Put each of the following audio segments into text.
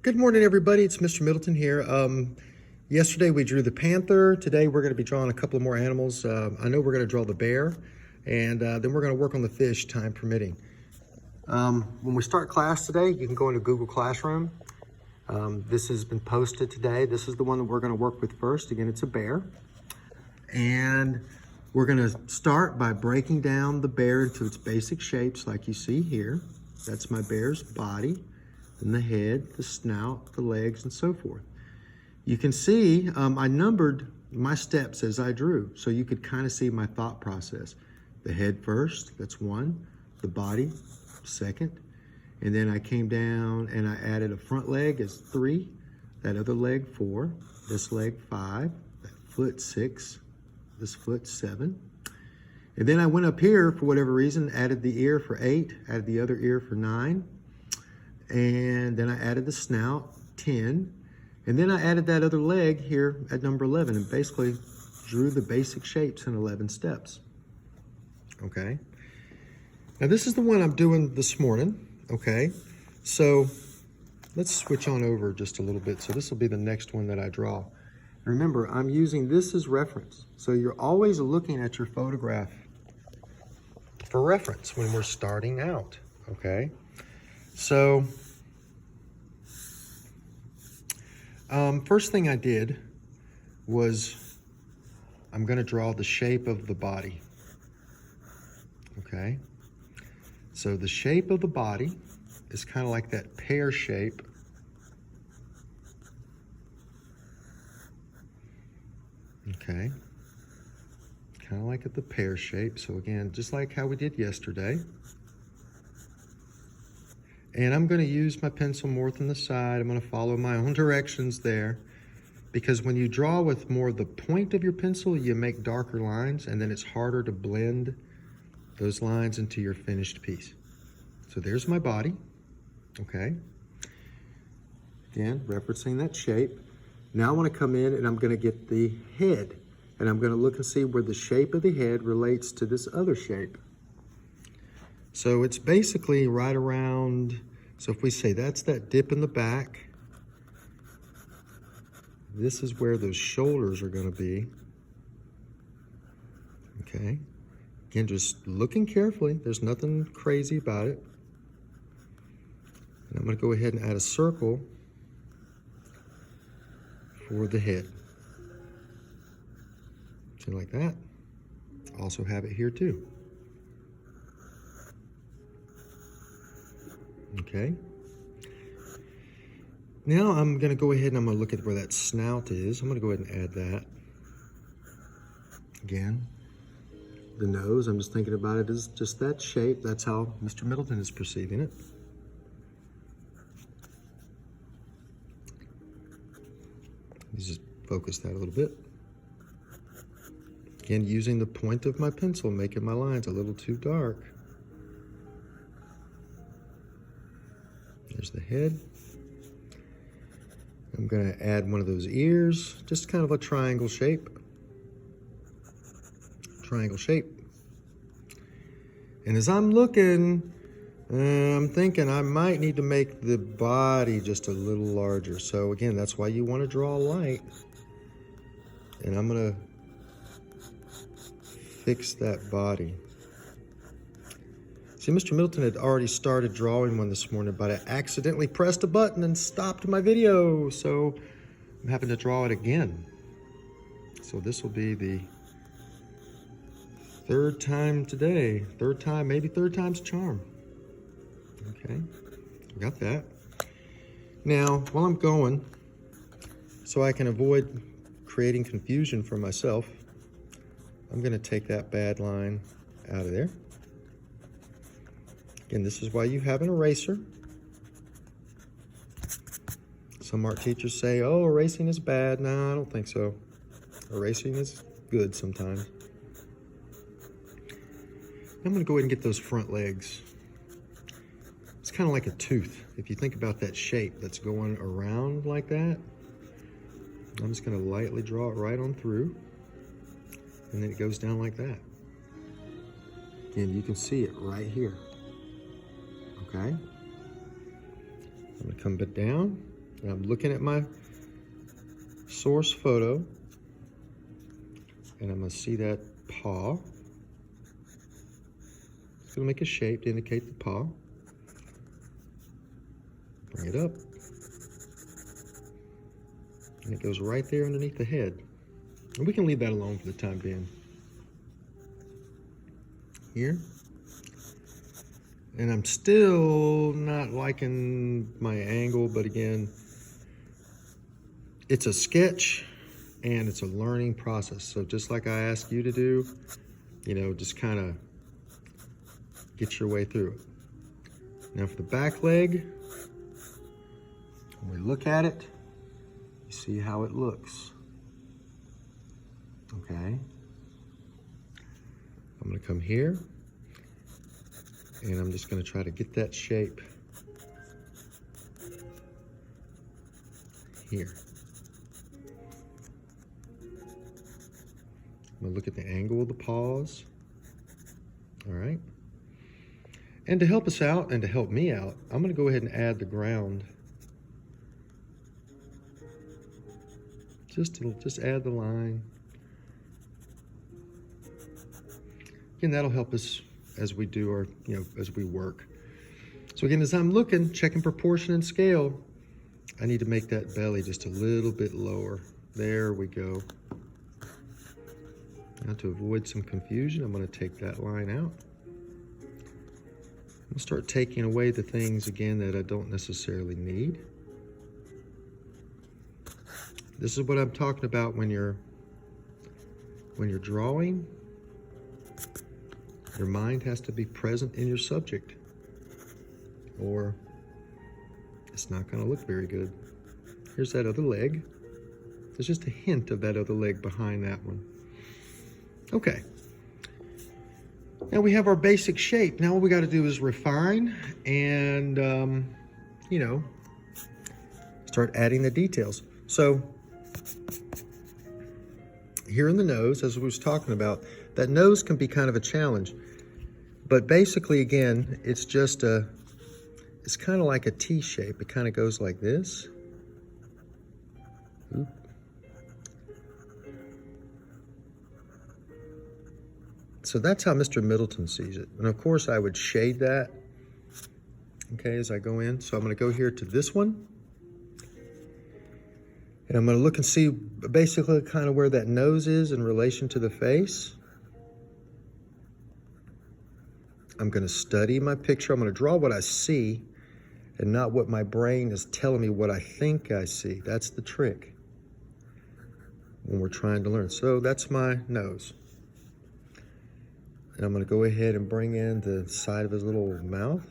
Good morning, everybody. It's Mr. Middleton here. Yesterday we drew the panther. Today we're going to be drawing a couple of more animals. I know we're going to draw the bear, and then we're going to work on the fish, time permitting. When we start class today, you can go into Google Classroom. This has been posted today. This is the one that we're going to work with first. Again, it's a bear. And we're going to start by breaking down the bear into its basic shapes like you see here. That's my bear's body, and the head, the snout, the legs, and so forth. You can see I numbered my steps as I drew, so you could kind of see my thought process. The head first, that's 1. The body, 2nd. And then I came down and I added a front leg as 3, that other leg 4, this leg 5, that foot 6, this foot 7. And then I went up here for whatever reason, added the ear for 8, added the other ear for 9. And then I added the snout, 10. And then I added that other leg here at number 11 and basically drew the basic shapes in 11 steps. Okay. Now this is the one I'm doing this morning. Okay. So let's switch on over just a little bit. So this will be the next one that I draw. Remember, I'm using this as reference. So you're always looking at your photograph for reference when we're starting out. Okay. So, first thing I did was I'm going to draw the shape of the body. Okay. So the shape of the body is kind of like that pear shape. Okay. Kind of like the pear shape. So again, just like how we did yesterday. And I'm going to use my pencil more than the side. I'm going to follow my own directions there, because when you draw with more of the point of your pencil, you make darker lines, and then it's harder to blend those lines into your finished piece. So there's my body. Okay. Again, referencing that shape. Now I want to come in and I'm going to get the head, and I'm going to look and see where the shape of the head relates to this other shape. So it's basically right around, so if we say that's that dip in the back, this is where those shoulders are going to be. Okay. Again, just looking carefully. There's nothing crazy about it. And I'm going to go ahead and add a circle for the head. Something like that. Also have it here too. Okay. Now I'm going to go ahead and I'm going to look at where that snout is. I'm going to go ahead and add that. Again, the nose, I'm just thinking about it as just that shape. That's how Mr. Middleton is perceiving it. Let's just focus that a little bit. Again, using the point of my pencil, making my lines a little too dark. There's the head. I'm going to add one of those ears, just kind of a triangle shape. Triangle shape. And as I'm looking, I'm thinking I might need to make the body just a little larger. So again, that's why you want to draw light. And I'm going to fix that body. See, Mr. Middleton had already started drawing one this morning, but I accidentally pressed a button and stopped my video. So I'm having to draw it again. So this will be the 3rd time today. 3rd time, maybe 3rd time's a charm. Okay, got that. Now, while I'm going, so I can avoid creating confusion for myself, I'm going to take that bad line out of there. Again, this is why you have an eraser. Some art teachers say, oh, erasing is bad. No, I don't think so. Erasing is good sometimes. I'm going to go ahead and get those front legs. It's kind of like a tooth. If you think about that shape that's going around like that, I'm just going to lightly draw it right on through. And then it goes down like that. Again, you can see it right here. Okay? I'm going to come back down. And I'm looking at my source photo, and I'm going to see that paw. It's going to make a shape to indicate the paw. Bring it up. And it goes right there underneath the head. And we can leave that alone for the time being. Here. And I'm still not liking my angle, but again, it's a sketch and it's a learning process. So just like I ask you to do, you know, just kind of get your way through it. Now for the back leg, when we look at it, you see how it looks. Okay. I'm going to come here, and I'm just going to try to get that shape here. I'm going to look at the angle of the paws. All right. And to help us out and to help me out, I'm going to go ahead and add the ground. Just add the line. Again, that'll help us as we do our, as we work. So again, as I'm looking, checking proportion and scale, I need to make that belly just a little bit lower. There we go. Now to avoid some confusion, I'm going to take that line out. I'm going to start taking away the things, again, that I don't necessarily need. This is what I'm talking about when you're drawing. Your mind has to be present in your subject, or it's not going to look very good. Here's that other leg. There's just a hint of that other leg behind that one. Okay. Now we have our basic shape. Now what we got to do is refine and, start adding the details. So here in the nose, as we was talking about, that nose can be kind of a challenge. But basically, again, it's just it's kind of like a T shape. It kind of goes like this. Oop. So that's how Mr. Middleton sees it. And of course, I would shade that, okay, as I go in. So I'm going to go here to this one. And I'm going to look and see basically kind of where that nose is in relation to the face. I'm going to study my picture. I'm going to draw what I see and not what my brain is telling me what I think I see. That's the trick when we're trying to learn. So that's my nose. And I'm going to go ahead and bring in the side of his little mouth.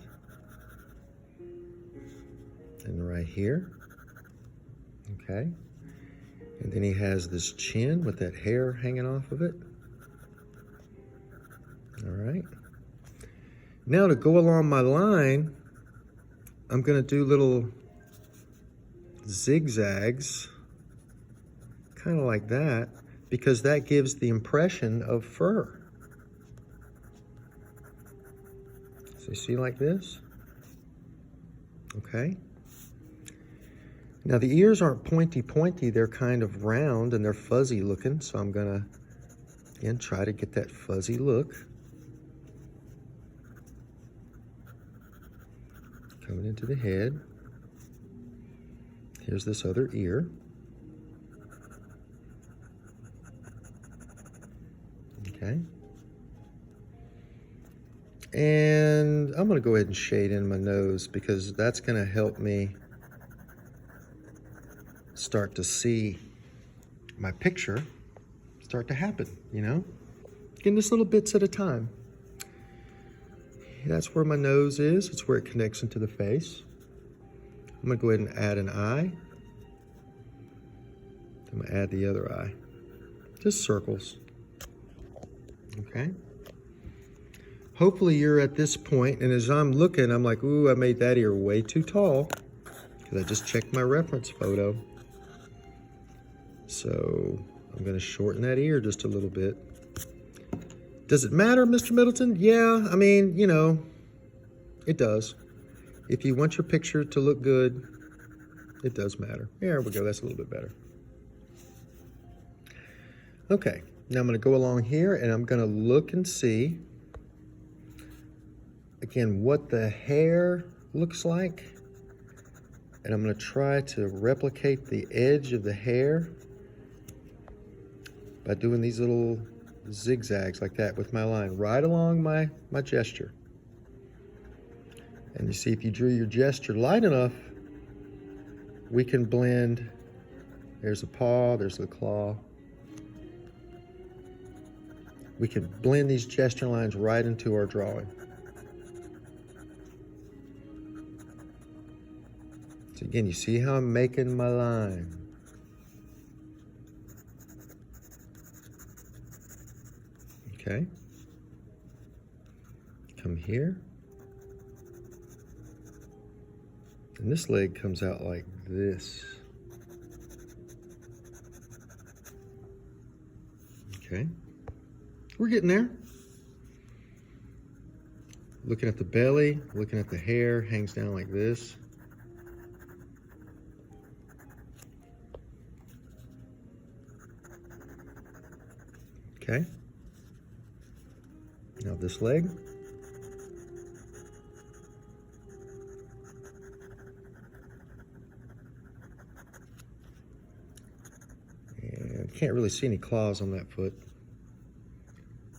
And right here. Okay. And then he has this chin with that hair hanging off of it. All right. Now to go along my line, I'm going to do little zigzags, kind of like that, because that gives the impression of fur. So you see like this? Okay. Now the ears aren't pointy, they're kind of round and they're fuzzy looking, so I'm going to, again, try to get that fuzzy look. Coming into the head. Here's this other ear. Okay. And I'm going to go ahead and shade in my nose because that's going to help me start to see my picture start to happen, Getting just little bits at a time. That's where my nose is. It's where it connects into the face. I'm going to go ahead and add an eye. I'm going to add the other eye. Just circles. Okay. Hopefully you're at this point, and as I'm looking, I'm like, ooh, I made that ear way too tall because I just checked my reference photo. So I'm going to shorten that ear just a little bit. Does it matter, Mr. Middleton? Yeah, I mean, it does. If you want your picture to look good, it does matter. There we go, that's a little bit better. Okay, now I'm gonna go along here and I'm gonna look and see, again, what the hair looks like. And I'm gonna try to replicate the edge of the hair by doing these little zigzags like that with my line right along my gesture. And you see, if you drew your gesture light enough, we can blend. There's a paw, there's the claw. We can blend these gesture lines right into our drawing. So again, you see how I'm making my line. Okay. Come here. And this leg comes out like this. Okay. We're getting there. Looking at the belly, looking at the hair, hangs down like this. Okay. Now this leg. And can't really see any claws on that foot.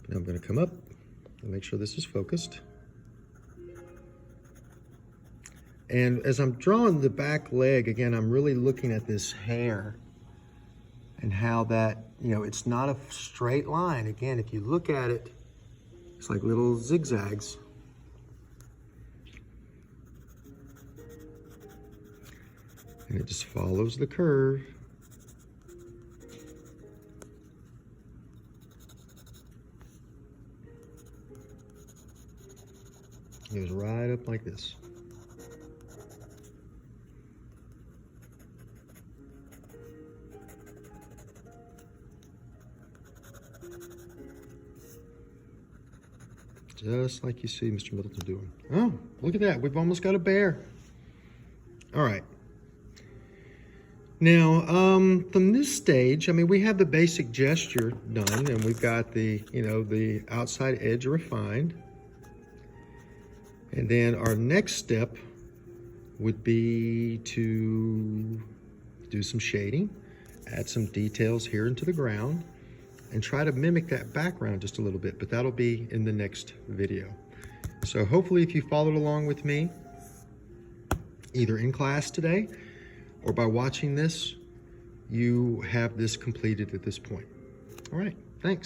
Now I'm going to come up and make sure this is focused. And as I'm drawing the back leg, again, I'm really looking at this hair and how that, you know, it's not a straight line. Again, if you look at it, it's like little zigzags. And it just follows the curve. It goes right up like this. Just like you see Mr. Middleton doing. Oh, look at that. We've almost got a bear. All right. Now, from this stage, I mean, we have the basic gesture done, and we've got the, you know, the outside edge refined. And then our next step would be to do some shading, add some details here into the ground, and try to mimic that background just a little bit, but that'll be in the next video. So hopefully if you followed along with me, either in class today or by watching this, you have this completed at this point. All right.